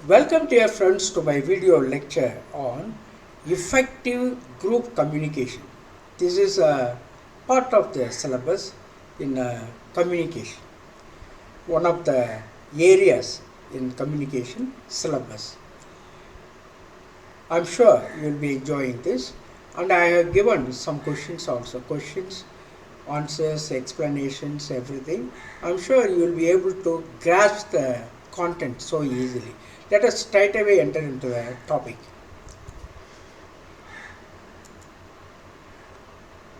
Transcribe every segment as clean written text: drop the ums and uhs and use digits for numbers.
Welcome dear friends to my video lecture on effective group communication. This is a part of the syllabus in communication, one of the areas in communication syllabus. I'm sure you will be enjoying this, and I have given some questions also, answers, explanations, everything. I'm sure you will be able to grasp the content so easily. Let us straight away enter into the topic.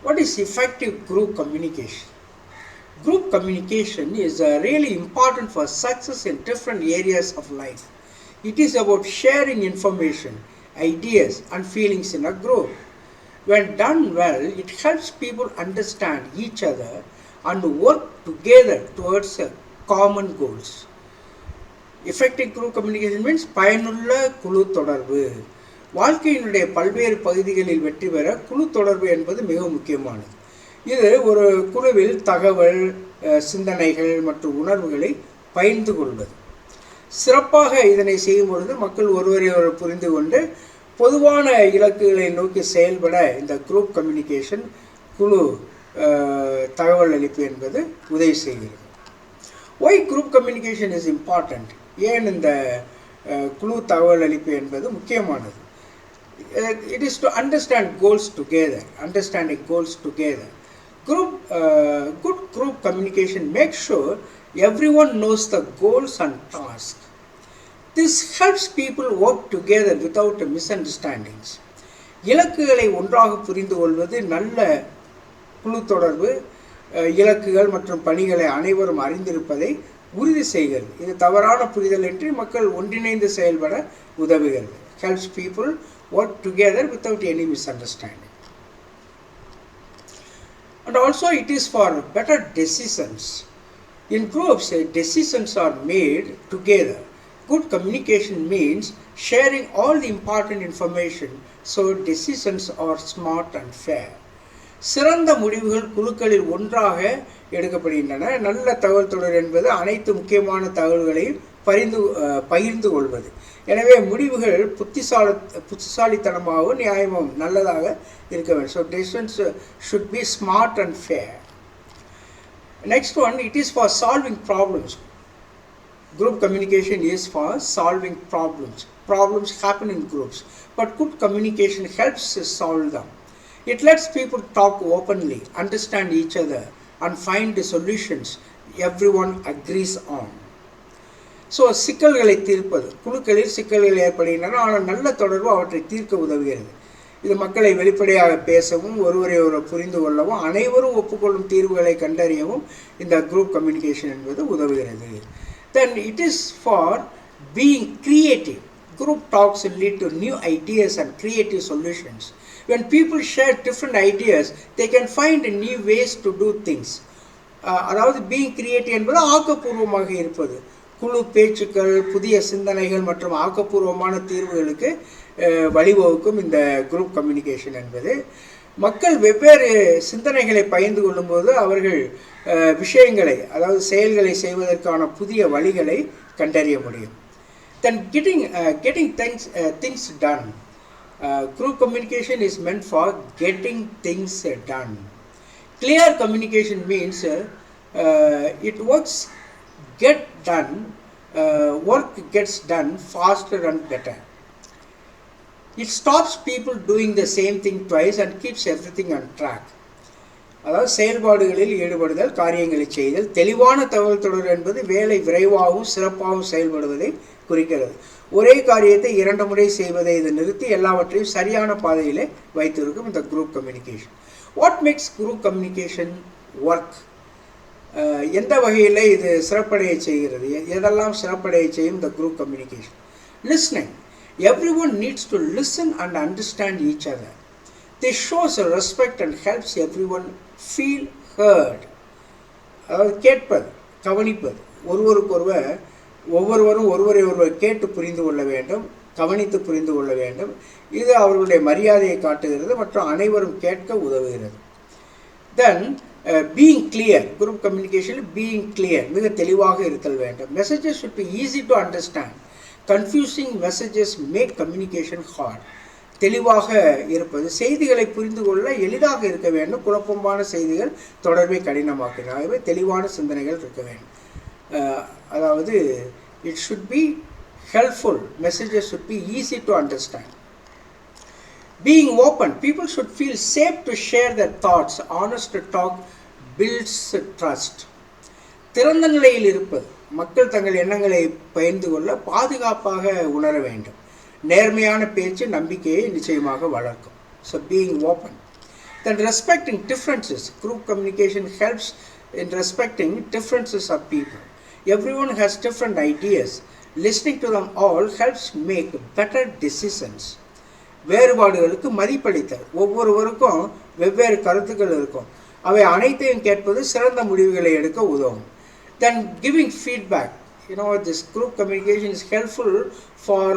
What is effective group communication? Group communication is really important for success in different areas of life. It is about sharing information, ideas, and feelings in a group. When done well, it helps people understand each other and work together towards common goals. Effective group communication means பயனுள்ள குழு தொடர்பு. வாழ்க்கையினுடைய பல்வேறு பகுதிகளில் வெற்றி பெற குழு தொடர்பு என்பது மிக முக்கியமானது. இது ஒரு குழுவில் தகவல், சிந்தனைகள் மற்றும் உணர்வுகளை பகிர்ந்து கொள்வது. சிறப்பாக இதனை செய்யும் பொழுது மக்கள் ஒருவரை ஒருவர் புரிந்து கொண்டு பொதுவான இலக்குகளை நோக்கி செயல்பட இந்த குரூப் கம்யூனிகேஷன், குழு தகவல் அளிப்பு என்பது உதவி செய்கிறது. Why group communication is important? ஏன் இந்த குழு தகவல் அளிப்பு என்பது முக்கியமானது? It is to understand goals together, understanding goals together. Good group communication makes sure everyone knows the goals and tasks. This helps people work together without misunderstandings. இலக்குகளை ஒன்றாக புரிந்து கொள்வது நல்ல குழு தொடர்பு, இலக்குகள் மற்றும் பணிகளை அனைவரும் அறிந்திருப்பதை உறுதி செய்கிறது. இது தவறான புரிதல் இன்றி மக்கள் ஒன்றிணைந்து செயல்பட உதவுகிறது. Helps people work together without any misunderstanding. And also it is for better decisions. In groups, decisions are made together. Good communication means sharing all the important information so decisions are smart and fair. சிறந்த முடிவுகள் குழுக்களில் ஒன்றாக எடுக்கப்படுகின்றன. நல்ல தகவல் தொடர் என்பது அனைத்து முக்கியமான தகவல்களையும் பகிர்ந்து கொள்வது. எனவே முடிவுகள் புத்திசாலித்தனமாகவும் நியாயமாகவும் நல்லதாக இருக்க வேண்டும். So decisions should be smart and fair. Next one, it is for solving problems. Group communication is for solving problems. Problems happen in groups, but good communication helps solve them. It lets people talk openly, understand each other, and find the solutions everyone agrees on. So சிக்கல்களை தீர்ப்பது, குழுக்களில் சிக்கல்கள் ஏற்படுகின்றன, ஆனால் நல்ல தொடர்பு அவற்றை தீர்க்க உதவுகிறது. இது மக்களை வெளிப்படையாக பேசவும் ஒருவரை ஒருவர் புரிந்து கொள்ளவும் அனைவரும் ஒப்புக்கொள்ளும் தீர்வுகளை கண்டறியவும் இந்த குரூப் கம்யூனிகேஷன் என்பது உதவுகிறது. Then it is for being creative. Group talks lead to new ideas and creative solutions. When people share different ideas, they can find new ways to do things. அதாவது being creative என்பது ஆக்கப்பூர்வமாக இருப்பது. குழு பேச்சுக்கள், புதிய சிந்தனைகள் மற்றும் ஆக்கப்பூர்வமான தீர்வுகளுக்கு வழிவகுக்கும் இந்த குரூப் கம்யூனிகேஷன் என்பது. மக்கள் வெவ்வேறு சிந்தனைகளை பகிர்ந்து கொள்ளும்போது அவர்கள் விஷயங்களை, அதாவது செயல்களை செய்வதற்கான புதிய வழிகளை கண்டறிய முடியும். Then getting things done. Group communication is meant for getting things done. Clear communication means it work gets done faster and better. It stops people doing the same thing twice and keeps everything on track. அதாவது செயல்பாடுகளில் ஈடுபடுதல், காரியங்களை செய்தல். தெளிவான தகவல் தொடர் என்பது வேலை விரைவாகவும் சிறப்பாகவும் செயல்படுவதை குறிக்கிறது. ஒரே காரியத்தை 2 முறை செய்வதை இது நிறுத்தி எல்லாவற்றையும் சரியான பாதையிலே வைத்திருக்கும் இந்த group communication. What makes group communication work? எந்த வகையில் இது சிறப்படைய செய்கிறது? எதெல்லாம் சிறப்படைய செய்யும் இந்த group communication? Listening. Everyone needs to listen and understand each other. This shows respect and helps everyone feel heard. அதாவது கேட்பது, கவனிப்பது. ஒவ்வொருவரும் ஒருவரை கேட்டு புரிந்து கொள்ள வேண்டும், கவனித்து புரிந்து கொள்ள வேண்டும். இது அவர்களுடைய மரியாதையை காட்டுகிறது மற்றும் அனைவரும் கேட்க உதவுகிறது. Then being clear, group communication being clear, மிக தெளிவாக இருத்தல் வேண்டும். Messages should be easy to understand. Confusing messages make communication hard. தெளிவாக இருப்பது, செய்திகளை புரிந்து கொள்ள எளிதாக இருக்க வேண்டும். குழப்பமான செய்திகள் தொடர்பை கடினமாக்குகிறது. ஆகவே தெளிவான சிந்தனைகள் இருக்க வேண்டும். அதாவது it should be helpful, messages should be easy to understand. Being open, people should feel safe to share their thoughts. Honest talk builds trust. திறந்த நிலையில் இருப்பது, மக்கள் தங்கள் எண்ணங்களை பகிர்ந்து கொள்ள பாதுகாப்பாக உணர வேண்டும். நேர்மையான பேச்சு நம்பிக்கையை நிச்சயமாக வளர்க்கும். So being open. Then respecting differences. Group communication helps in respecting differences of people. Everyone has different ideas. Listening to them all helps make better decisions. வேறுபாடுகளுக்கு மதிப்பளித்தல். ஒவ்வொருவருக்கும் வெவ்வேறு கருத்துக்கள் இருக்கும். அவை அனைத்தையும் கேட்பது சிறந்த முடிவுகளை எடுக்க உதவும். Then giving feedback. This group communication is helpful for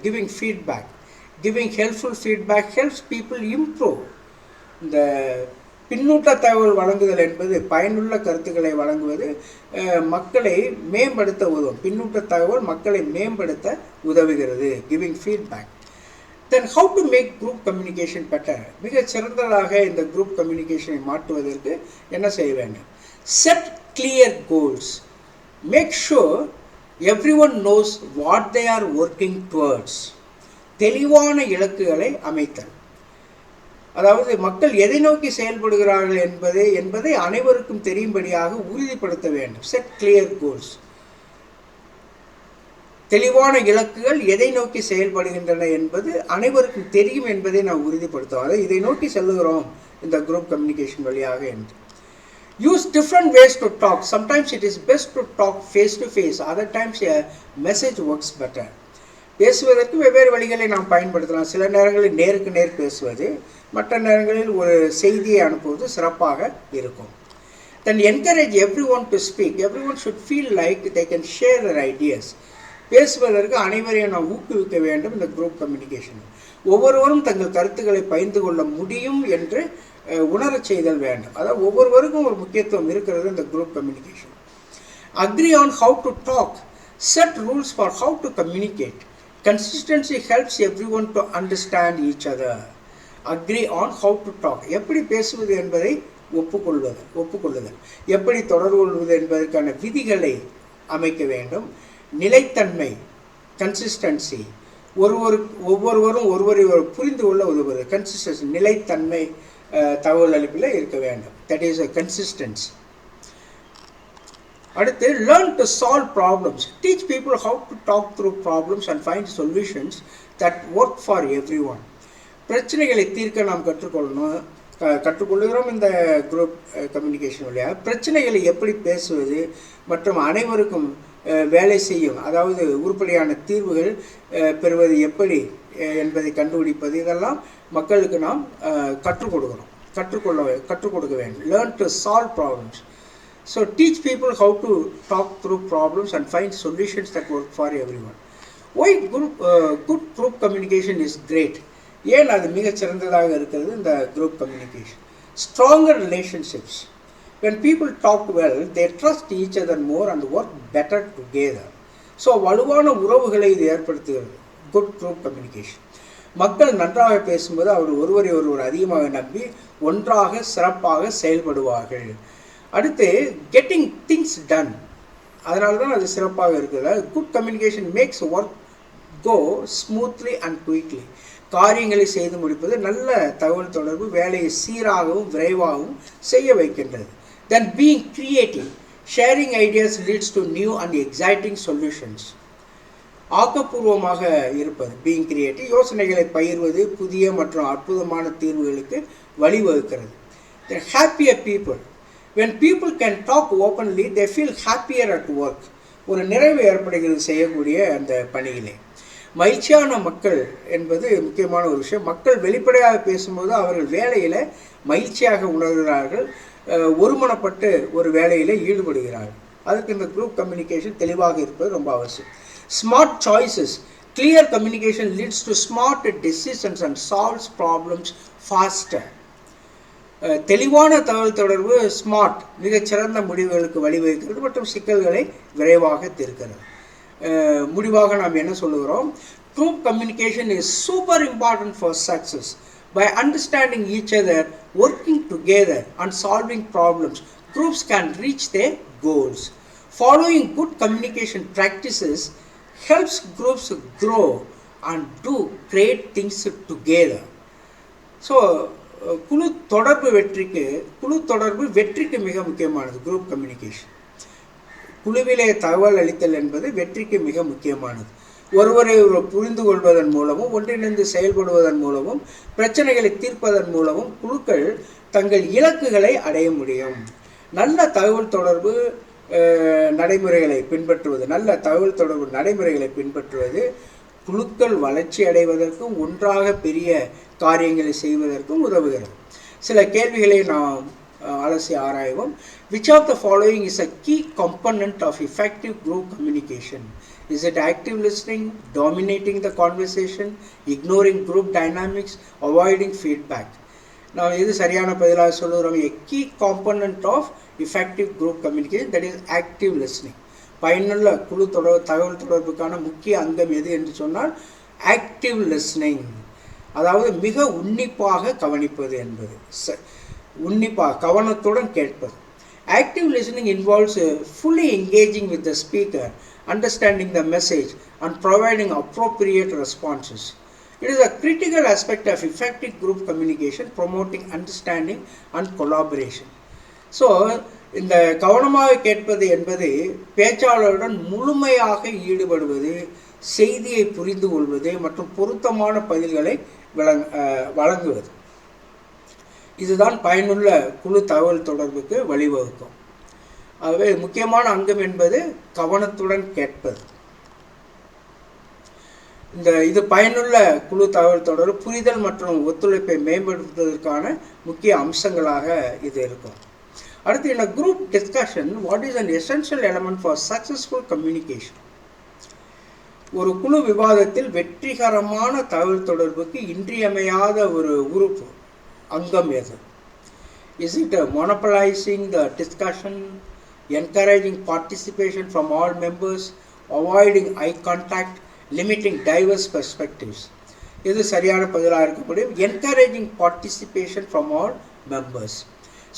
giving feedback. Giving helpful feedback helps people improve. இந்த பின்னூட்ட தகவல் வழங்குதல் என்பது பயனுள்ள கருத்துக்களை வழங்குவது மக்களை மேம்படுத்த உதவும். பின்னூட்ட தகவல் மக்களை மேம்படுத்த உதவுகிறது. Giving feedback. Then how to make group communication better? மிக சிறந்ததாக இந்த group communication மாற்றுவதற்கு என்ன செய்ய வேண்டும்? Set clear goals. Make sure everyone knows what they are working towards. தெளிவான இலக்குகளை அமைத்தல். அதாவது மக்கள் எதை நோக்கி செயல்படுகிறார்கள் என்பதை அனைவருக்கும் தெரியும்படியாக உறுதிப்படுத்த வேண்டும். Set clear goals. தெளிவான இலக்குகள் எதை நோக்கி செயல்படுகின்றன என்பது அனைவருக்கும் தெரியும் என்பதை நாம் உறுதிப்படுத்துவோம். அதாவது இதை நோக்கி செல்லுகிறோம் இந்த குரூப் கம்யூனிகேஷன் வழியாக என்று. Use different ways to talk. Sometimes it is best to talk face to face. Other times a message works better. பேசுவதற்கு வெவ்வேறு வழிகளை நாம் பயன்படுத்தலாம். சில நேரங்களில் நேருக்கு நேர் பேசுவது, மற்ற நேரங்களில் ஒரு செய்தியை அனுப்புவது சிறப்பாக இருக்கும். Then encourage everyone to speak. Everyone should feel like they can share their ideas. பேசுவதற்கு அனைவரையும் நாம் ஊக்குவிக்க வேண்டும். இந்த குரூப் கம்யூனிகேஷன் ஒவ்வொருவரும் தங்கள் கருத்துக்களை பகிர்ந்து கொள்ள முடியும் என்று உணரச் செய்தல் வேண்டும். அதாவது ஒவ்வொருவருக்கும் ஒரு முக்கியத்துவம் இருக்கிறது இந்த group communication. Agree on how to talk. Set rules for how to communicate. Consistency helps everyone to understand each other. Agree on how to talk. எப்படி பேசுவது என்பதை ஒப்புக்கொள்ளுதல். எப்படி தொடர்பு கொள்வது என்பதற்கான விதிகளை அமைக்க வேண்டும். நிலைத்தன்மை, கன்சிஸ்டன்சி, ஒவ்வொருவரும் ஒருவரை புரிந்து கொள்ள உதவுவது. கன்சிஸ்டன்சி, நிலைத்தன்மை தகவல் அளிப்பில் இருக்க வேண்டும். That is a consistency. அடுத்து learn to solve problems. Teach people how to talk through problems and find solutions that work for everyone. பிரச்சனைகளை தீர்க்க நாம் கற்றுக்கொள்கிறோம் இந்த குரூப் கம்யூனிகேஷன் வழியாக. பிரச்சனைகளை எப்படி பேசுவது மற்றும் அனைவருக்கும் வேலை செய்யும், அதாவது உருப்படியான தீர்வுகள் பெறுவது எப்படி என்பதை கண்டுபிடிப்பது, இதெல்லாம் மக்களுக்கு நாம் கற்றுக் கொடுக்க வேண்டும். Learn to solve problems. So teach people how to talk through problems and find solutions that work for everyone. Why good group communication is great? ஏன் அது மிகச் சிறந்ததாக இருக்கிறது இந்த group communication? Stronger relationships. When people talk well, they trust each other more and work better together. So வலுவான உறவுகளை இது ஏற்படுத்துகிறது good group communication. மக்கள் நன்றாக பேசும்போது ஒருவரை அதிகமாக நம்பி ஒன்றாக சிறப்பாக செயல்படுவார்கள். அடுத்து கெட்டிங் திங்ஸ் டன், அதனால தான் அது சிறப்பாக இருக்குது. Good communication makes work go smoothly and quickly. காரியங்களை செய்து முடிப்பது, நல்ல தகவல் தொடர்பு வேலையை சீராகவும் விரைவாகவும் செய்ய வைக்கின்றது. Then being creative, sharing ideas leads to new and exciting solutions. ஆக்கப்பூர்வமாக இருப்பது பீயிங் கிரியேட்டிவ், யோசனைகளை பகிர்வது புதிய மற்றும் அற்புதமான தீர்வுகளுக்கு வழிவகுக்கிறது. Then happier people. When people can talk openly, they feel happier at work. ஒரு நிறைவு ஏற்படுகிறது செய்யக்கூடிய அந்த பணியிலே. மகிழ்ச்சியான மக்கள் என்பது முக்கியமான ஒரு விஷயம். மக்கள் வெளிப்படையாக பேசும்போது அவர்கள் வேலையில் மகிழ்ச்சியாக உணர்கிறார்கள், ஒருமனப்பட்டு ஒரு வேலையில் ஈடுபடுகிறார்கள். அதுக்கு இந்த குரூப் கம்யூனிகேஷன் தெளிவாக இருப்பது ரொம்ப அவசியம். Smart choices. Clear communication leads to smart decisions and solves problems faster. தெளிவான தகவல் தொடர்பு ஸ்மார்ட் மிகச்சிறந்த முடிவுகளுக்கு வழிவகுக்கிறது மற்றும் சிக்கல்களை விரைவாக தீர்க்கிறது. முடிவாக நாம் என்ன சொல்லுகிறோம்? Group communication is super important for success. By understanding each other, working together and solving problems, groups can reach their goals. Following good communication practices helps groups grow and do great things together. So குழு தொடர்பு வெற்றிக்கு மிக முக்கியமானது. Group communication, குழுவிலே தகவல் அளித்தல் என்பது வெற்றிக்கு மிக முக்கியமானது. ஒருவரை புரிந்து கொள்வதன் மூலமும் ஒன்றிணைந்து செயல்படுவதன் மூலமும் பிரச்சனைகளை தீர்ப்பதன் மூலமும் குழுக்கள் தங்கள் இலக்குகளை அடைய முடியும். நல்ல தகவல் தொடர்பு நடைமுறைகளை பின்பற்றுவது குழுக்கள் வளர்ச்சி அடைவதற்கும் ஒன்றாக பெரிய காரியங்களை செய்வதற்கும் உதவுகிறது. சில கேள்விகளை நாம் அலசி ஆராய்வோம். Which of the following is a key component of effective group communication? Is it active listening, dominating the conversation, ignoring group dynamics, avoiding feedback? நாம் எது சரியான பதிலாக சொல்லுகிறோம்? A key component of effective group communication, that is active listening. பயனுள்ள குழு தகவல் தொடர்புக்கான முக்கிய அங்கம் எது என்று சொன்னால் ஆக்டிவ் லிஸ்னிங், அதாவது மிக உன்னிப்பாக கவனிப்பது என்பது, கவனத்துடன் கேட்பது. Active listening involves fully engaging with the speaker, understanding the message and providing appropriate responses. It is a critical aspect of effective group communication, promoting understanding and collaboration. So இந்த கவனமாக கேட்பது என்பது பேச்சாளருடன் முழுமையாக ஈடுபடுவது, செய்தியை புரிந்து கொள்வது மற்றும் பொருத்தமான பதில்களை வழங்குவது. இதுதான் பயனுள்ள குழு தகவல் தொடர்புக்கு வழிவகுக்கும். ஆகவே முக்கியமான அங்கம் என்பது கவனத்துடன் கேட்பது. இது பயனுள்ள குழு தகவல் தொடர்பு புரிதல் மற்றும் ஒத்துழைப்பை மேம்படுத்துவதற்கான முக்கிய அம்சங்களாக இது இருக்கும். அடுத்து, in a group discussion, what is an essential element for successful communication? ஒரு குழு விவாதத்தில் வெற்றிகரமான தகவல் தொடர்புக்கு இன்றியமையாத ஒரு உறுப்பு அங்கம் எது? Is it monopolizing the discussion, encouraging participation from all members, avoiding eye contact, limiting diverse perspectives? இது சரியான பதிலாக இருக்க முடியும். Encouraging participation from all members.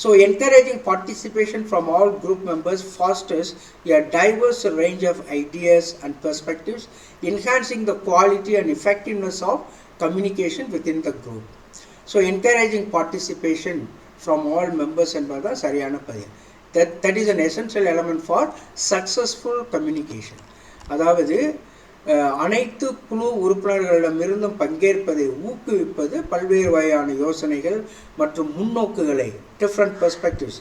So encouraging participation from all group members fosters a diverse range of ideas and perspectives, enhancing the quality and effectiveness of communication within the group. So encouraging participation from all members என்பதுதான் சரியான பதில். That is an essential element for successful communication. அதாவது அனைத்து குழு உறுப்பினர்களிடமிருந்தும் பங்கேற்பதை ஊக்குவிப்பது பல்வேறு வகையான யோசனைகள் மற்றும் முன்னோக்குகளை, டிஃப்ரெண்ட் பெர்ஸ்பெக்டிவ்ஸ்,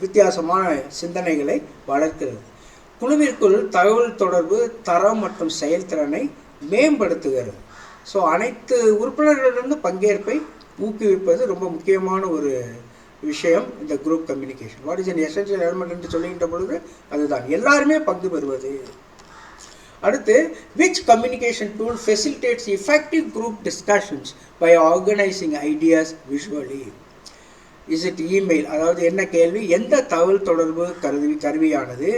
வித்தியாசமான சிந்தனைகளை வளர்க்கிறது. குழுவிற்குள் தகவல் தொடர்பு தரம் மற்றும் செயல்திறனை மேம்படுத்துகிறது. ஸோ அனைத்து உறுப்பினர்களிலிருந்து பங்கேற்பை ஊக்குவிப்பது ரொம்ப முக்கியமான ஒரு விஷயம் இந்த group communication. What is an essential element என்று சொல்லுகின்ற பொழுது அதுதான் எல்லாருமே பங்கு பெறுவது. அடுத்து, which communication tool facilitates effective group discussions by organizing ideas visually? Is it email? அதாவது என்ன கேள்வி? எந்த தகவல் தொடர்பு கருவியானது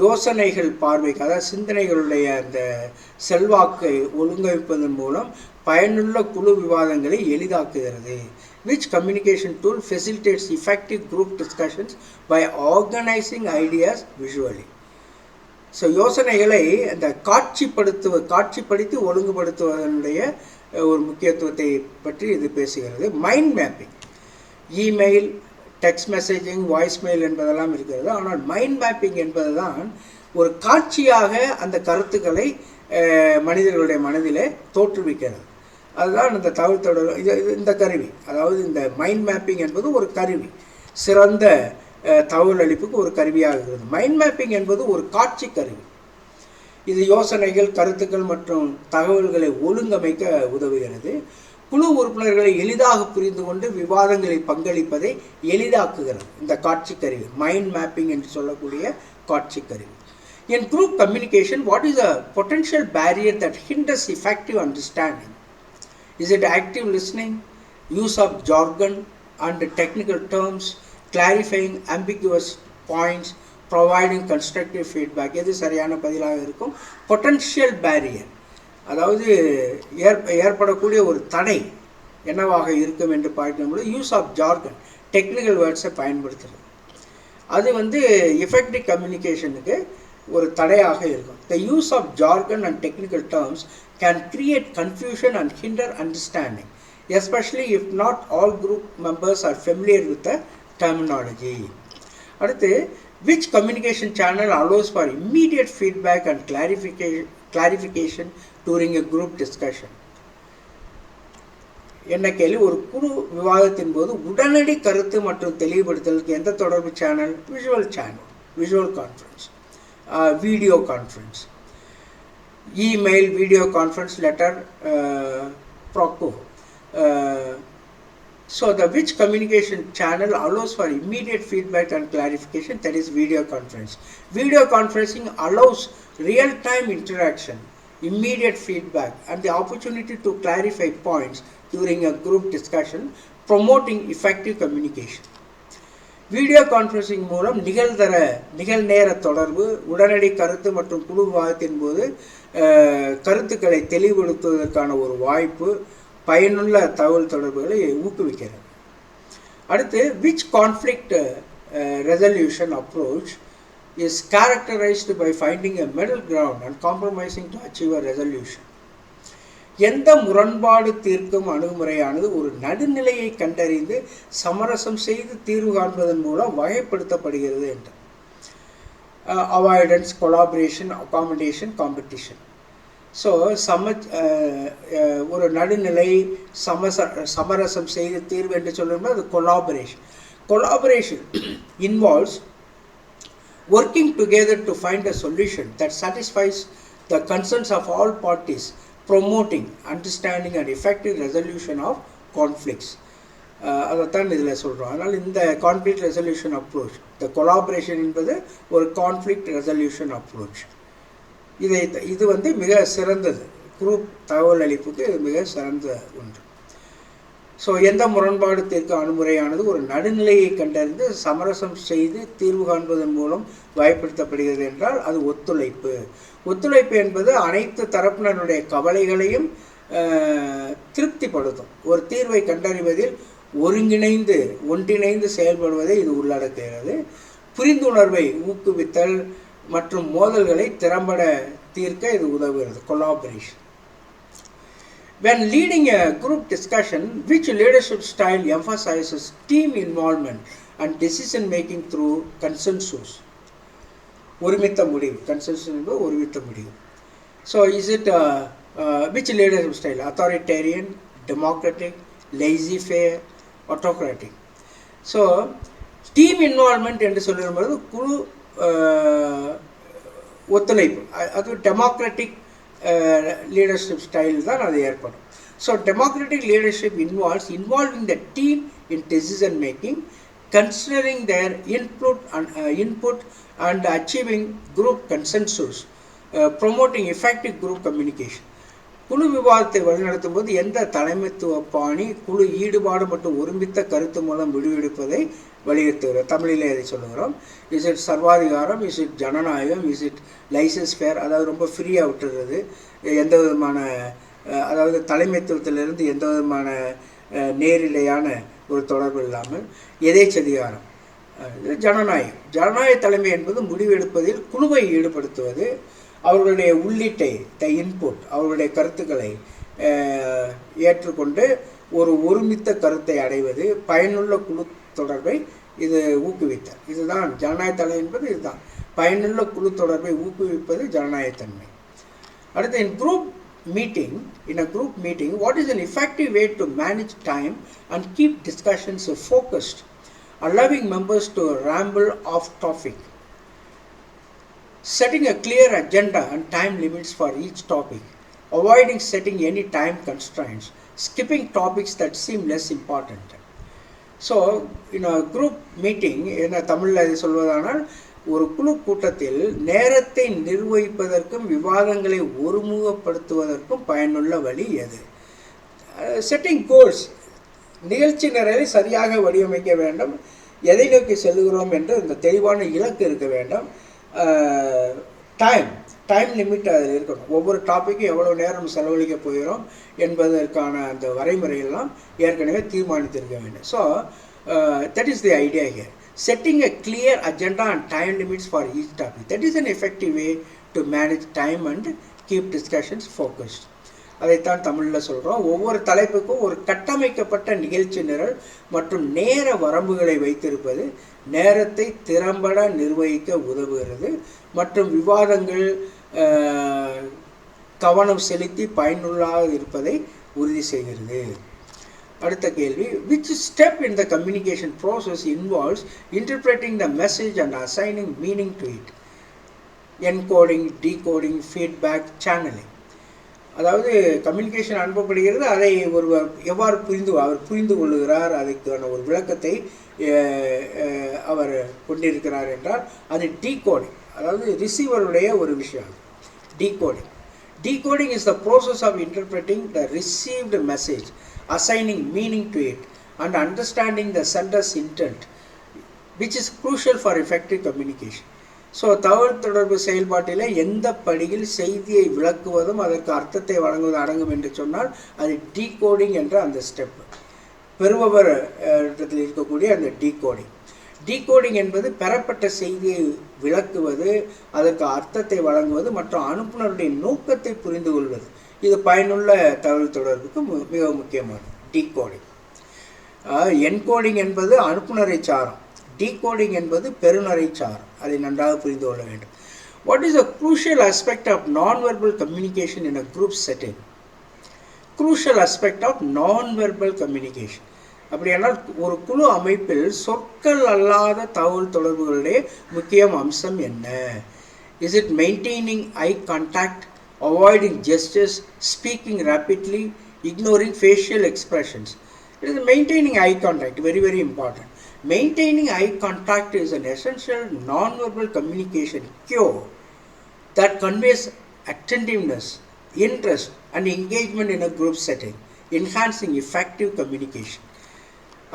யோசனைகள் பார்வைக்கு, அதாவது சிந்தனைகளுடைய அந்த செல்வாக்கை ஒழுங்கமைப்பதன் மூலம் பயனுள்ள குழு விவாதங்களை எளிதாக்குகிறது? Which communication tool facilitates effective group discussions by organizing ideas visually? So யோசனைகளை அந்த காட்சிப்படுத்தி ஒழுங்குபடுத்துவதனுடைய ஒரு முக்கியத்துவத்தை பற்றி இது பேசுகிறது. Mind mapping, email, text messaging, voicemail என்பதெல்லாம் இருக்கிறது. ஆனால் மைண்ட் மேப்பிங் என்பது தான் ஒரு காட்சியாக அந்த கருத்துக்களை மனிதர்களுடைய மனதிலே தோற்றுவிக்கிறது. அதுதான் இந்த தகவல் தொடர்பு இந்த கருவி. அதாவது இந்த மைண்ட் மேப்பிங் என்பது ஒரு கருவி, சிறந்த தகவல் அளிப்புக்கு ஒரு கருவியாக இருக்கிறது. மைண்ட் மேப்பிங் என்பது ஒரு காட்சி கருவி. இது யோசனைகள், கருத்துக்கள் மற்றும் தகவல்களை ஒழுங்கமைக்க உதவுகிறது. குழு உறுப்பினர்களை எளிதாக புரிந்து கொண்டு விவாதங்களில் பங்களிப்பதை எளிதாக்குகிறது இந்த காட்சி கருவி, மைண்ட் மேப்பிங் என்று சொல்லக்கூடிய காட்சி கருவி. In group communication, what is a potential barrier that hinders effective understanding? Is it active listening, use of jargon and technical terms, clarifying ambiguous points, providing constructive feedback எது சரியான பதிலாக இருக்கும். பொட்டன்ஷியல் பேரியர் அதாவது ஏற்படக்கூடிய ஒரு தடை என்னவாக இருக்கும் என்று பார்க்கும்போது யூஸ் ஆஃப் ஜார்கன் டெக்னிக்கல் வேர்ட்ஸை பயன்படுத்துகிறது. அது எஃபெக்டிவ் கம்யூனிகேஷனுக்கு ஒரு தடையாக இருக்கும். The use of jargon and technical terms can create confusion and hinder understanding, especially if not all group members are familiar with the terminology. அடுத்து, which communication channel allows for immediate feedback and clarification during a group discussion? என்ன கேள்வி, ஒரு குழு விவாதத்தின் போது உடனடி கருத்து மற்றும் தெளிவுபடுத்தலுக்கு எந்த தொடர்பு channel? Visual conference, video conference, email, video conference, letter, ப்ராக்கோ. So the which communication channel allows for immediate feedback and clarification? That is video conference. Video conferencing allows real-time interaction, immediate feedback and the opportunity to clarify points during a group discussion, promoting effective communication. Video conferencing மூலம் நிகழ்நேர தொடர்பு, உடனடி கருத்து மற்றும் குழு விவாதத்தின் போது கருத்துக்களை தெளிவுபடுத்துவதற்கான ஒரு வாய்ப்பு, பயனுள்ள தகவல் தொடர்புகளை ஊக்குவிக்கிறது. அடுத்து, which conflict resolution approach is characterized by finding a middle ground and compromising to achieve a resolution? எந்த முரண்பாடு தீர்க்கும் அணுகுமுறையானது ஒரு நடுநிலையை கண்டறிந்து சமரசம் செய்து தீர்வு காண்பதன் மூலம் வகைப்படுத்தப்படுகிறது என்று. Avoidance, collaboration, accommodation, competition. So ஒரு நடுநிலை, சமரசம் செய்து தீர்வு என்று சொல்லும்போது அது collaboration involves working together to find a solution that satisfies the concerns of all parties, promoting understanding and effective resolution of conflicts. அதைத்தான் இதில் சொல்கிறோம். அதனால் இந்த கான்ஃப்ளிக்ட் ரெசல்யூஷன் அப்ரோச், இந்த கொலாபரேஷன் என்பது ஒரு கான்ஃப்ளிக்ட் ரெசல்யூஷன் அப்ரோச். இது மிக சிறந்தது, குரூப் தகவல் அளிப்புக்கு இது மிக சிறந்த ஒன்று. ஸோ எந்த முரண்பாடு தீர்க்க அணுகுமுறையானது ஒரு நடுநிலையை கண்டறிந்து சமரசம் செய்து தீர்வு காண்பதன் மூலம் வகைப்படுத்தப்படுகிறது என்றால் அது ஒத்துழைப்பு. ஒத்துழைப்பு என்பது அனைத்து தரப்பினருடைய கவலைகளையும் திருப்திப்படுத்தும். ஒரு தீர்வை கண்டறிவதில் ஒன்றிணைந்து செயல்படுவதை இது உள்ளடக்குகிறது. புரிந்துணர்வை ஊக்குவித்தல் மற்றும் மோதல்களை திறம்பட தீர்க்க இது உதவுகிறது. Collaboration. When leading a group discussion, which leadership style emphasizes team involvement and decision making through consensus? ஒருமித்த முடிவு. Consensus என்பது ஒருமித்த முடிவு. So is it which leadership style? Authoritarian, democratic, laissez-faire, autocratic? So team involvement என்று சொல்லும்போது குழு ஒத்துழைப்பு, அது டெமோக்ராட்டிக் லீடர்ஷிப் ஸ்டைல் தான் அது ஏற்படும். So democratic leadership involving the team in decision making, considering their input and achieving group consensus, promoting effective group communication. குழு விவாதத்தை வழிநடத்தும் போது எந்த தலைமைத்துவ பாணி குழு ஈடுபாடு மற்றும் ஒருமித்த கருத்து மூலம் முடிவெடுப்பதை வலியுறுத்துகிறோம். தமிழிலே அதை சொல்லுகிறோம். இஸ் இட் சர்வாதிகாரம், இஸ் இட் ஜனநாயகம், இஸ் இட் லைசன்ஸ் ஃபேர், அதாவது ரொம்ப ஃப்ரீயாக விட்டுறது, எந்த விதமான அதாவது தலைமைத்துவத்திலிருந்து எந்த விதமான நேரிலையான ஒரு தொடர்பு இல்லாமல் எதேச்சதிகாரம். ஜனநாயக தலைமை என்பது முடிவெடுப்பதில் குழுவை ஈடுபடுத்துவது, அவர்களுடைய உள்ளீட்டை இன்புட், அவர்களுடைய கருத்துக்களை ஏற்றுக்கொண்டு ஒரு ஒருமித்த கருத்தை அடைவது, பயனுள்ள குழு தொடர்பை இது ஊக்குவித்தார். இதுதான் ஜனநாயகத்தன்மை என்பது. இதுதான் பயனுள்ள குழு தொடர்பை ஊக்குவிப்பது ஜனநாயகத்தன்மை. அடுத்து, in a group meeting, what is an effective way to manage time and keep discussions focused, allowing members to ramble off topic? Setting a clear agenda and time limits for each topic, avoiding setting any time constraints, skipping topics that seem less important. So in a group meeting, என்ன தமிழில் இது சொல்வதானால், ஒரு குழு கூட்டத்தில் நேரத்தை நிர்வகிப்பதற்கும் விவாதங்களை ஒருமுகப்படுத்துவதற்கும் பயனுள்ள வழி எது? செட்டிங் கோல்ஸ், நிகழ்ச்சி நிரலை சரியாக வடிவமைக்க வேண்டும். எதை நோக்கி செல்லுகிறோம் என்று இந்த தெளிவான இலக்கு இருக்க வேண்டும். டைம் லிமிட் அதில் இருக்கணும். ஒவ்வொரு டாப்பிக்கும் எவ்வளோ நேரம் செலவழிக்க போகிறோம் என்பதற்கான அந்த வரைமுறையெல்லாம் ஏற்கனவே தீர்மானித்திருக்க வேண்டும். So that is the idea here. Setting a clear agenda and time limits for each topic. That is an effective way to manage time and keep discussions focused. அதைத்தான் தமிழில் சொல்கிறோம். ஒவ்வொரு தலைப்புக்கும் ஒரு கட்டமைக்கப்பட்ட நிகழ்ச்சி நிரல் மற்றும் நேர வரம்புகளை வைத்திருப்பது நேரத்தை திறம்பட நிர்வகிக்க உதவுகிறது மற்றும் விவாதங்கள் கவனம் செலுத்தி பயனுள்ளதாக இருப்பதை உறுதி செய்கிறது. அடுத்த கேள்வி, which step in the communication process involves interpreting the message and assigning meaning to it? Encoding, decoding, feedback, channeling. அதாவது கம்யூனிகேஷன் அனுப்பப்படுகிறது, அதை ஒருவர் எவ்வாறு அவர் புரிந்து கொள்ளுகிறார், அதுக்கான ஒரு விளக்கத்தை அவர் கொண்டிருக்கிறார் என்றால் அது டீகோடிங், அதாவது ரிசீவருடைய ஒரு விஷயம். Decoding is the process of interpreting the received message, assigning meaning to it and understanding the sender's intent, which is crucial for effective communication. So தகவல் தொடர்பு செயல்பாட்டில் எந்த படியில் செய்தியை விளக்குவதும் அதற்கு அர்த்தத்தை வழங்குவது அடங்கும் என்று சொன்னால் அது டீகோடிங் என்ற அந்த ஸ்டெப். பெறுபவர் இடத்தில் இருக்கக்கூடிய அந்த டீகோடிங் என்பது பெறப்பட்ட செய்தியை விளக்குவது, அதற்கு அர்த்தத்தை வழங்குவது மற்றும் அனுப்புநருடைய நோக்கத்தை புரிந்து கொள்வது. இது பயனுள்ள தகவல் தொடர்புக்கு மிக முக்கியமானது. டீகோடிங். என்கோடிங் என்பது அனுப்புநரை சாரும், டீகோடிங் என்பது பெறுநரை சாரும். அதை நன்றாக புரிந்து கொள்ள வேண்டும். What is a crucial aspect of non-verbal communication in a group setting? Crucial aspect of non-verbal communication. அப்படியானால் ஒரு குழு அமைப்பில் சொற்கள் அல்லாத தகவல் தொடர்புகளுடைய முக்கிய அம்சம் என்ன? Is it maintaining eye contact, avoiding gestures, speaking rapidly, ignoring facial expressions? It is maintaining eye contact, very, very important. Maintaining eye contact is an essential non-verbal communication cue that conveys attentiveness, interest and engagement in a group setting, enhancing effective communication.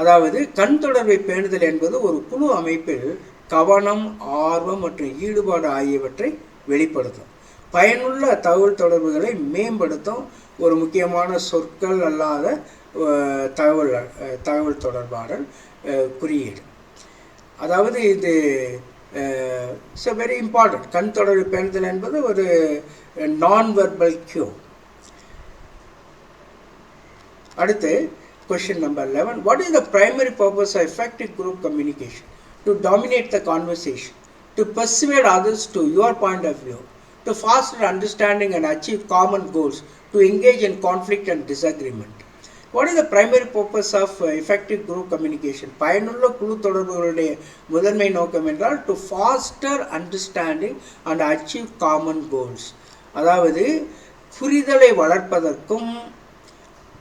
அதாவது கண் தொடர்பை பேணுதல் என்பது ஒரு குழு அமைப்பில் கவனம், ஆர்வம் மற்றும் ஈடுபாடு ஆகியவற்றை வெளிப்படுத்தும். பயனுள்ள தகவல் தொடர்புகளை மேம்படுத்தும் ஒரு முக்கியமான சொற்கள் அல்லாத தகவல் தொடர்பாடல் குறியீடு. அதாவது இது வெரி இம்பார்ட்டன்ட். கண் தொடர்பு பேணுதல் என்பது ஒரு நான் வெர்பல் கியூ. அடுத்து question number 11. What is the primary purpose of effective group communication? To dominate the conversation, to persuade others to your point of view, to foster understanding and achieve common goals, to engage in conflict and disagreement. What is the primary purpose of effective group communication? பயனுள்ள குழு தொடர்புகளுடைய முதன்மை நோக்கம் என்றால் to foster understanding and achieve common goals. அதாவது புரிதலை வளர்ப்பதற்கும்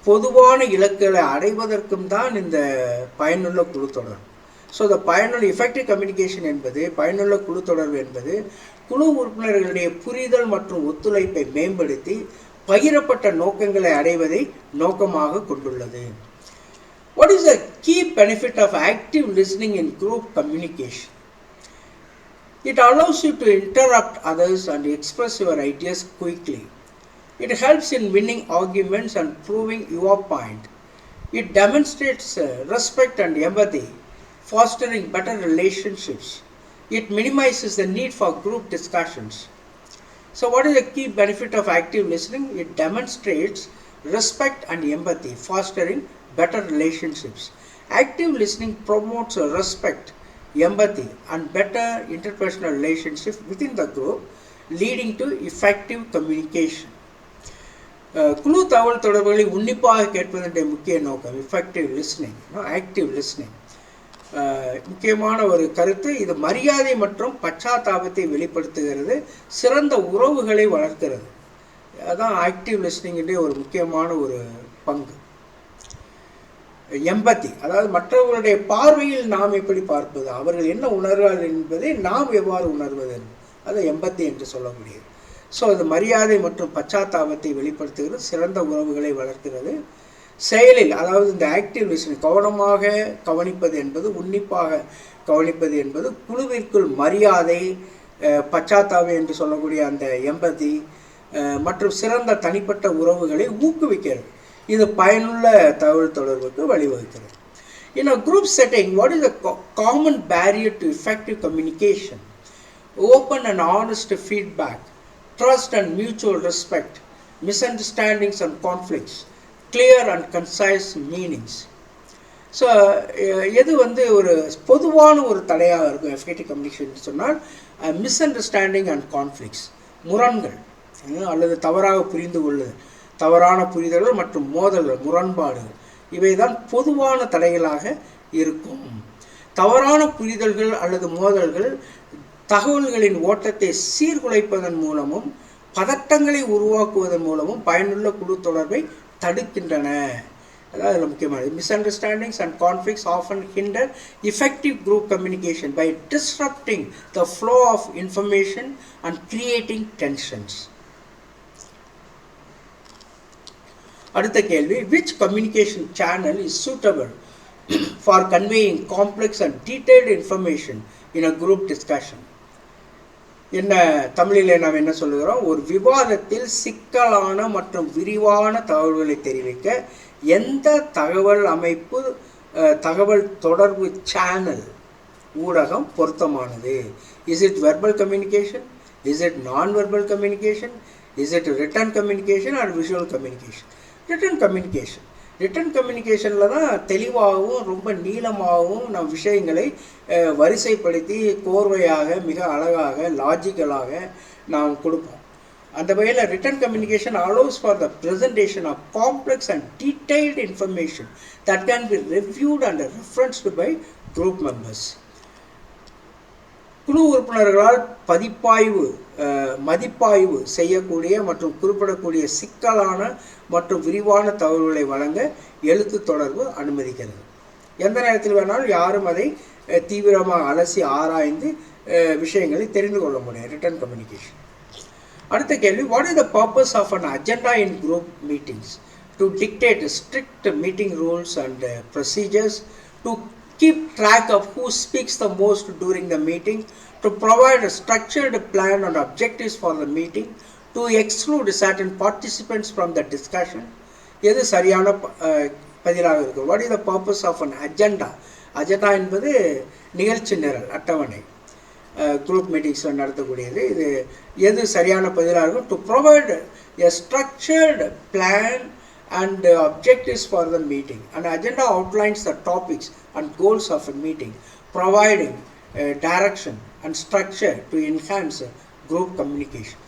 பொதுவான இலக்குகளை அடைவதற்கும் தான் இந்த பயனுள்ள குழு தொடர்பு. ஸோ இந்த பயனுள்ள எஃபெக்டிவ் கம்யூனிகேஷன் என்பது, பயனுள்ள குழு தொடர்பு என்பது குழு உறுப்பினர்களுடைய புரிதல் மற்றும் ஒத்துழைப்பை மேம்படுத்தி பகிரப்பட்ட நோக்கங்களை அடைவதை நோக்கமாக கொண்டுள்ளது. What is the key benefit of active listening in group communication? It allows you to interrupt others and express your ideas quickly. It helps in winning arguments and proving your point. It demonstrates respect and empathy, fostering better relationships. It minimizes the need for group discussions. So what is the key benefit of active listening? It demonstrates respect and empathy, fostering better relationships. Active listening promotes respect, empathy and better interpersonal relationships within the group, leading to effective communication. குழு தகவல் தொடர்புகளை உன்னிப்பாக கேட்பதனுடைய முக்கிய நோக்கம் effective listening, active listening. முக்கியமான ஒரு கருத்து, இது மரியாதை மற்றும் பச்சாத்தாபத்தை வெளிப்படுத்துகிறது, சிறந்த உறவுகளை வளர்க்கிறது. அதுதான் ஆக்டிவ் லிஸ்னிங்குடைய ஒரு முக்கியமான ஒரு பங்கு. எம்பத்தி, அதாவது மற்றவர்களுடைய பார்வையில் நாம் எப்படி பார்ப்பது, அவர்கள் என்ன உணர்வார்கள் என்பதை நாம் எவ்வாறு உணர்வது, அது எம்பத்தி என்று சொல்லக்கூடியது. ஸோ அது மரியாதை மற்றும் பச்சாத்தாபத்தை வெளிப்படுத்துகிறது, சிறந்த உறவுகளை வளர்க்கிறது. செயலில், அதாவது இந்த ஆக்டிவ் லிசனிங், கவனமாக கவனிப்பது என்பது, உன்னிப்பாக கவனிப்பது என்பது குழுவிற்குள் மரியாதை, பச்சாத்தாபம் என்று சொல்லக்கூடிய அந்த எம்பதி மற்றும் சிறந்த தனிப்பட்ட உறவுகளை ஊக்குவிக்கிறது. இது பயனுள்ள தகவல் தொடர்புக்கு வழிவகுக்கிறது. In a group setting, what is the common barrier to effective communication? Open and honest feedback, trust and mutual respect, misunderstandings and conflicts, clear and concise meanings. So எது ஒரு பொதுவான ஒரு தடையாக இருக்கும் எஃபெக்டிவ் கம்யூனிகேஷன் சொன்னால், மிஸ்அண்டர்ஸ்டாண்டிங் அண்ட் கான்ஃப்ளிக்ட்ஸ், முரண்கள் அல்லது தவறாக புரிந்து கொள்ளுதல், தவறான புரிதல்கள் மற்றும் மோதல்கள், முரண்பாடுகள், இவை தான் பொதுவான தடைகளாக இருக்கும். தவறான புரிதல்கள் அல்லது மோதல்கள் தகவல்களின் ஓட்டத்தை சீர்குலைப்பதன் மூலமும் பதட்டங்களை உருவாக்குவதன் மூலமும் பயனுள்ள குழு தொடர்பை தடுக்கின்றன. அதாவது முக்கியமானது. Misunderstandings and conflicts often hinder effective group communication by disrupting the flow of information and creating tensions. அடுத்த கேள்வி, which communication channel is suitable for conveying complex and detailed information in a group discussion? என்ன தமிழிலே நாம் என்ன சொல்லுகிறோம்? ஒரு விவாதத்தில் சிக்கலான மற்றும் விரிவான தகவல்களை தெரிவிக்க எந்த தகவல் அமைப்பு, தகவல் தொடர்பு சேனல், ஊடகம் பொருத்தமானது? Is it verbal communication? Is it non verbal communication? Is it written communication or visual communication? Written communication. Written கம்யூனிகேஷனில் தான் தெளிவாகவும் ரொம்ப நீளமாகவும் நம் விஷயங்களை வரிசைப்படுத்தி கோர்வையாக மிக அழகாக லாஜிக்கலாக நாம் கொடுப்போம். அந்த வகையில் return communication allows for the presentation of complex and detailed information that can be reviewed and referenced by group members. குழு உறுப்பினர்களால் மதிப்பாய்வு செய்யக்கூடிய மற்றும் குறிப்பிடக்கூடிய சிக்கலான மற்றும் விரிவான தகவல்களை வழங்க எழுத்து தொடர்பு அனுமதிக்கிறது. எந்த நேரத்தில் வேணாலும் யாரும் அதை தீவிரமாக அலசி ஆராய்ந்து விஷயங்களை தெரிந்து கொள்ள முடியும். Written communication. அடுத்த கேள்வி, what is the purpose of an agenda in group meetings? To dictate strict meeting rules and procedures, to keep track of who speaks the most during the meeting, to provide a structured plan and objectives for the meeting, to exclude certain participants from the discussion. எது சரியான பதிலாக இருக்கும்? What is the purpose of an agenda? Agenda என்பது நிகழ்ச்சி நிரல், அட்டவணை, group மீட்டிங்ஸில் நடத்தக்கூடியது. இது எது சரியான பதிலாக இருக்கும்? To provide a structured plan and objectives for the meeting. An agenda outlines the topics and goals of a meeting, providing direction and structure to enhance group communication.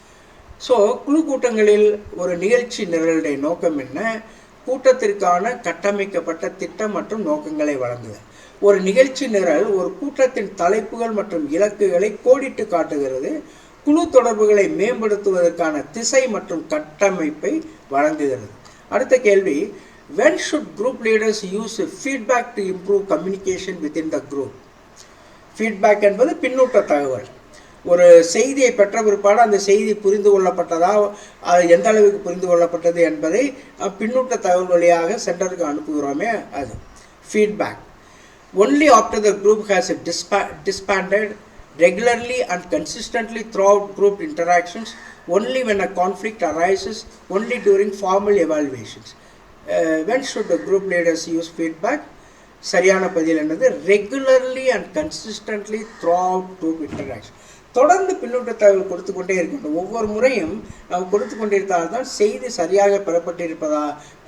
So குழு கூட்டங்களில் ஒரு நிகழ்ச்சி நிரலுடைய நோக்கம் என்ன? கூட்டத்திற்கான கட்டமைக்கப்பட்ட திட்டம் மற்றும் நோக்கங்களை வழங்குதல். ஒரு நிகழ்ச்சி நிரல் ஒரு கூட்டத்தின் தலைப்புகள் மற்றும் இலக்குகளை கோடிட்டு காட்டுகிறது. குழு தொடர்புகளை மேம்படுத்துவதற்கான திசை மற்றும் கட்டமைப்பை வழங்குகிறது. அடுத்த கேள்வி, when should group leaders use feedback to improve communication within the group? feedback என்பது பின்னூட்ட தகவல். ஒரு செய்தியை பெற்ற பிற்பாடு அந்த செய்தி புரிந்து கொள்ளப்பட்டதா, அது எந்த அளவுக்கு புரிந்து கொள்ளப்பட்டது என்பதை பின்னூட்ட தகவல் வழியாக சென்டருக்கு அனுப்புகிறோமே, அது feedback. Only after the group has disbanded regularly and consistently throughout group interactions, only when a conflict arises, only during formal evaluations. When should the group leaders use feedback? சரியான பதில் என்னது? Regularly and consistently throughout group interaction. தொடர்ந்து பின்னூட்ட தகவல் கொடுத்து கொண்டே இருக்கணும். ஒவ்வொரு முறையும் நாம் கொடுத்து கொண்டிருந்தால்தான் செய்தி சரியாக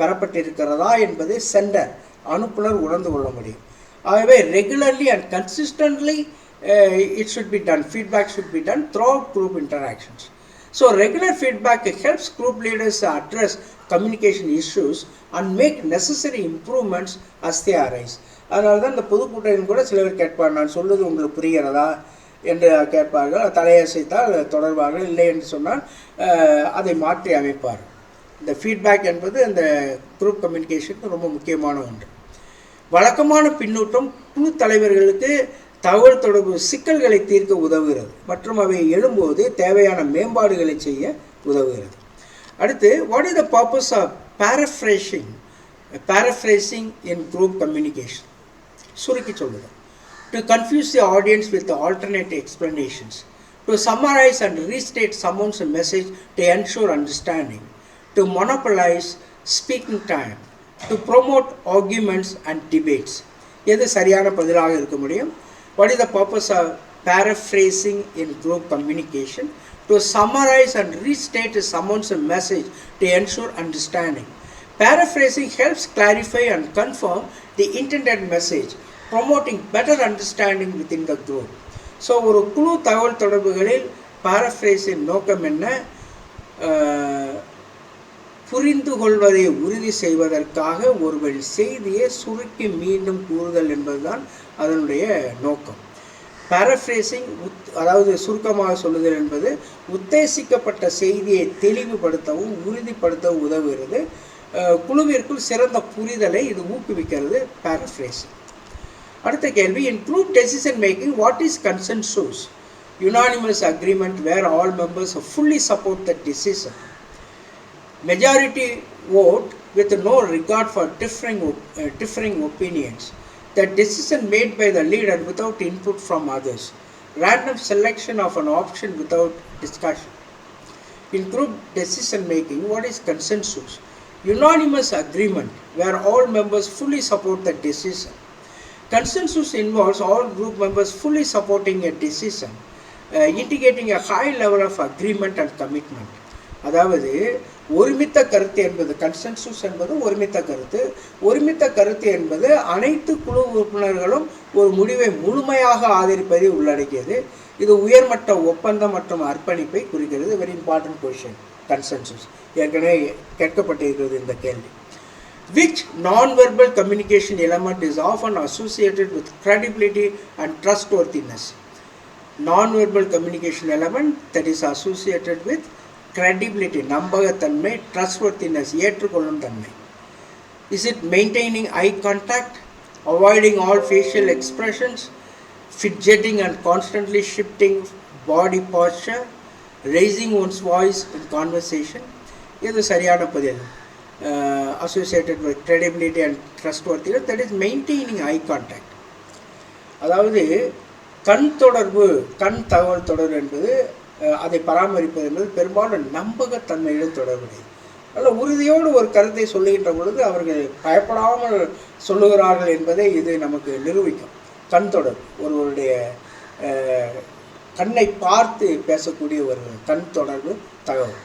பெறப்பட்டிருக்கிறதா என்பதை சென்டர், அனுப்புனர் உணர்ந்து கொள்ள முடியும். ஆகவே regularly and consistently it should be done. Feedback should be done throughout group interactions. So regular feedback helps group leaders address communication issues and make necessary improvements as they arise. அதனால தான் இந்த பொதுக்கூட்டம் கூட சிலர் கேட்பார், நான் சொல்வது உங்களுக்கு புரிகிறதா என்று கேட்பார்கள். தலையசைத்தால் தொடர்பார்கள், இல்லை என்று சொன்னால் அதை மாற்றி அமைப்பார். இந்த ஃபீட்பேக் என்பது இந்த குரூப் கம்யூனிகேஷனுக்கு ரொம்ப முக்கியமான ஒன்று. வழக்கமான பின்னூட்டம் குழு தலைவர்களுக்கு தகவல் தொடர்பு சிக்கல்களை தீர்க்க உதவுகிறது மற்றும் அவை எழும்போது தேவையான மேம்பாடுகளை செய்ய உதவுகிறது. அடுத்து, what is the purpose of paraphrasing paraphrasing in group communication. சுருக்கி சொல்லுது. To confuse the audience with the alternate explanations. To summarize and restate someone's message to ensure understanding. To monopolize speaking time. To promote arguments and debates. எது சரியான பதிலாக இருக்க முடியும்? What is the purpose of paraphrasing in group communication? To summarize and restate someone's message to ensure understanding. Paraphrasing helps clarify and confirm the intended message, promoting better understanding within the group. So ஒரு குழு தகவல் தொடர்புகளில் paraphrasing நோக்கம் என்ன? புரிந்து கொள்வதை உறுதி செய்வதற்காக ஒருவர் செய்தியை சுருக்கி மீண்டும் கூறுதல் என்பதுதான் அதனுடைய நோக்கம். paraphrasing அதாவது சுருக்கமாக சொல்லுதல் என்பது உத்தேசிக்கப்பட்ட செய்தியை தெளிவுபடுத்தவும் உறுதிப்படுத்தவும் உதவுகிறது. குழுவிற்குள் சிறந்த புரிதலை இது ஊக்குவிக்கிறது paraphrasing. அடுத்த கேள்வி, in group decision making what is consensus? Unanimous agreement where all members fully support the decision. Majority vote with no regard for differing opinions. The decision made by the leader without input from others. Random selection of an option without discussion. In group decision making, what is consensus? Unanimous agreement where all members fully support the decision. Consensus involves all group members fully supporting a decision, indicating a high level of agreement and commitment. அதாவது ஒருமித்த கருத்து என்பது consensus என்பது ஒருமித்த கருத்து என்பது அனைத்து குழு உறுப்பினர்களும் ஒரு முடிவை முழுமையாக ஆதரிப்பதை உள்ளடக்கியது. இது உயர்மட்ட ஒப்பந்தம் மற்றும் அர்ப்பணிப்பை குறிக்கிறது. Very important question consensus. ஏற்கனவே கேட்கப்பட்டிருக்கிறது இந்த கேள்வி. Which non-verbal communication element is often associated with credibility and trustworthiness? Non-verbal communication element that is associated with credibility, நம்பகத்தன்மை, trustworthiness, ஏற்றுக்கொள்ளும் தன்மை. Is it maintaining eye contact, avoiding all facial expressions, fidgeting and constantly shifting body posture, raising one's voice in conversation? இது சரியான பதில். Associated with credibility and trustworthiness, that is maintaining eye contact. அதாவது கண் தகவல் தொடர்பு என்பது அதை பராமரிப்பது என்பது பெரும்பாலும் நம்பகத்தன்மையுடன் தொடர்புடையது. நல்ல உறுதியோடு ஒரு கருத்தை சொல்லுகின்ற பொழுது அவர்கள் பயப்படாமல் சொல்லுகிறார்கள் என்பதை இது நமக்கு நிரூபிக்கும். கண் தொடர்பு, ஒருவருடைய கண்ணை பார்த்து பேசக்கூடிய ஒரு கண் தொடர்பு தகவல்,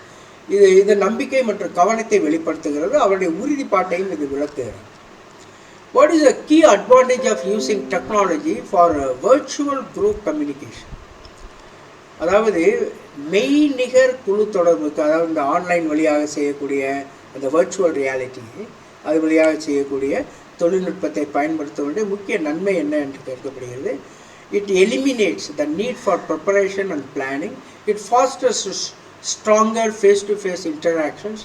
இது நம்பிக்கை மற்றும் கவனத்தை வெளிப்படுத்துகிறது. அவருடைய உறுதிப்பாட்டையும் இது விளக்குகிறது. What is the key advantage of using technology for virtual group communication? அதாவது மெய்நிகர் குழு தொடர்புக்கு, அதாவது இந்த ஆன்லைன் வழியாக செய்யக்கூடிய அந்த வர்ச்சுவல் ரியாலிட்டி, அது வழியாக செய்யக்கூடிய தொழில்நுட்பத்தை பயன்படுத்த வேண்டிய முக்கிய நன்மை என்ன என்று கேட்கப்படுகிறது. It eliminates the need for preparation and planning. It fosters stronger face-to-face interactions.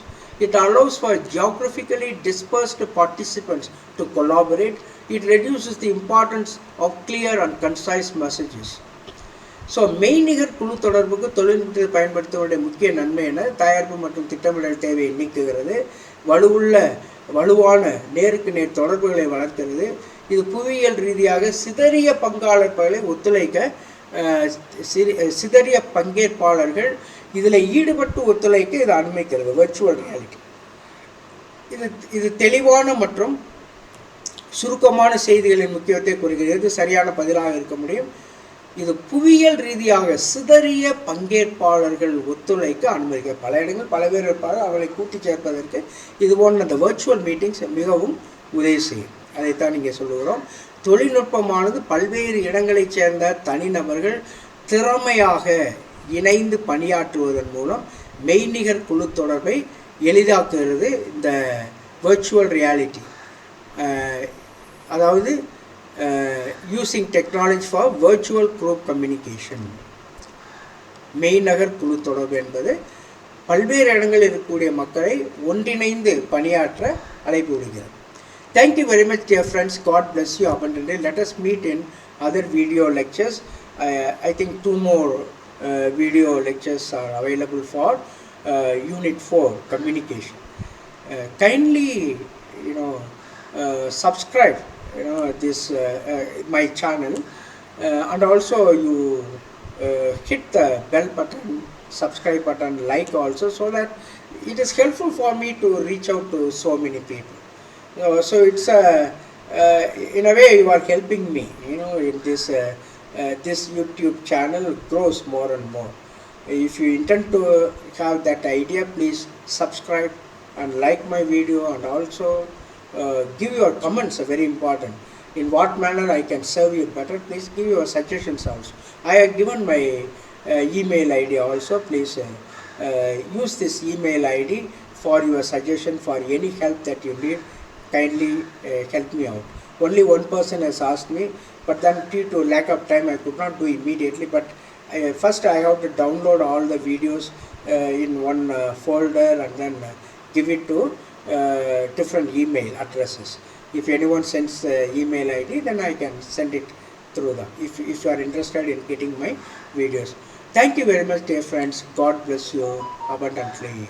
It allows for geographically dispersed participants to collaborate. It reduces the importance of clear and concise messages. So மெய்நிகர் குழு தொடர்புக்கு தொழில்நுட்பத்தை பயன்படுத்த வேண்டிய முக்கிய நன்மை என தயாரிப்பு மற்றும் திட்டமிடல் தேவையை நீக்குகிறது. வலுவான நேருக்கு நேர் தொடர்புகளை வளர்க்கிறது. இது புவியியல் ரீதியாக சிதறிய பங்காளர்களை ஒத்துழைக்க சிதறிய பங்கேற்பாளர்கள் இதில் ஈடுபட்டு ஒத்துழைக்க இது அனுமதிக்கிறது. வர்ச்சுவல் ரியாலிட்டி இது தெளிவான மற்றும் சுருக்கமான செய்திகளின் முக்கியத்தை குறிக்கிறது. சரியான பதிலாக இருக்க முடியும். இது புவியியல் ரீதியாக சிதறிய பங்கேற்பாளர்கள் ஒத்துழைக்க அனுமதிக்க, பல இடங்கள் பல பேர் இருப்பார்கள், அவர்களை கூட்டி சேர்ப்பதற்கு இது போன்ற அந்த வர்ச்சுவல் மீட்டிங்ஸ் மிகவும் உதவி செய்யும். அதைத்தான் இங்கே சொல்லுகிறோம். தொழில்நுட்பமானது பல்வேறு இடங்களைச் சேர்ந்த தனிநபர்கள் திறமையாக இணைந்து பணியாற்றுவதன் மூலம் மெய்நிகர் குழு தொடர்பை எளிதாக்குகிறது. இந்த வர்ச்சுவல் ரியாலிட்டி, அதாவது using technology for virtual group communication, மெய்நகர் குழு தொடர்பு என்பது பல்வேறு இடங்களில் இருக்கக்கூடிய மக்களை ஒன்றிணைந்து பணியாற்ற அழைப்பு விடுகிறது. Thank you very much, dear friends. God bless you abundantly. Let us meet in other video lectures. I think 2 more video lectures are available for Unit 4 communication. Kindly, subscribe, this my channel, and also you hit the bell button, subscribe button, like also, so that it is helpful for me to reach out to so many people. So it's in a way you are helping me, in this YouTube channel grows more and more. If you intend to have that idea, please subscribe and like my video, and also give your comments are very important. In what manner I can serve you better, please give your suggestions also. I have given my email ID also. Please use this email ID for your suggestion, for any help that you need. Kindly help me out. Only one person has asked me, but then due to lack of time I could not do immediately. But first I have to download all the videos in one folder, and then give it to different email addresses. If anyone sends email ID, then I can send it through them, if you are interested in getting my videos. Thank you very much, dear friends. God bless you abundantly.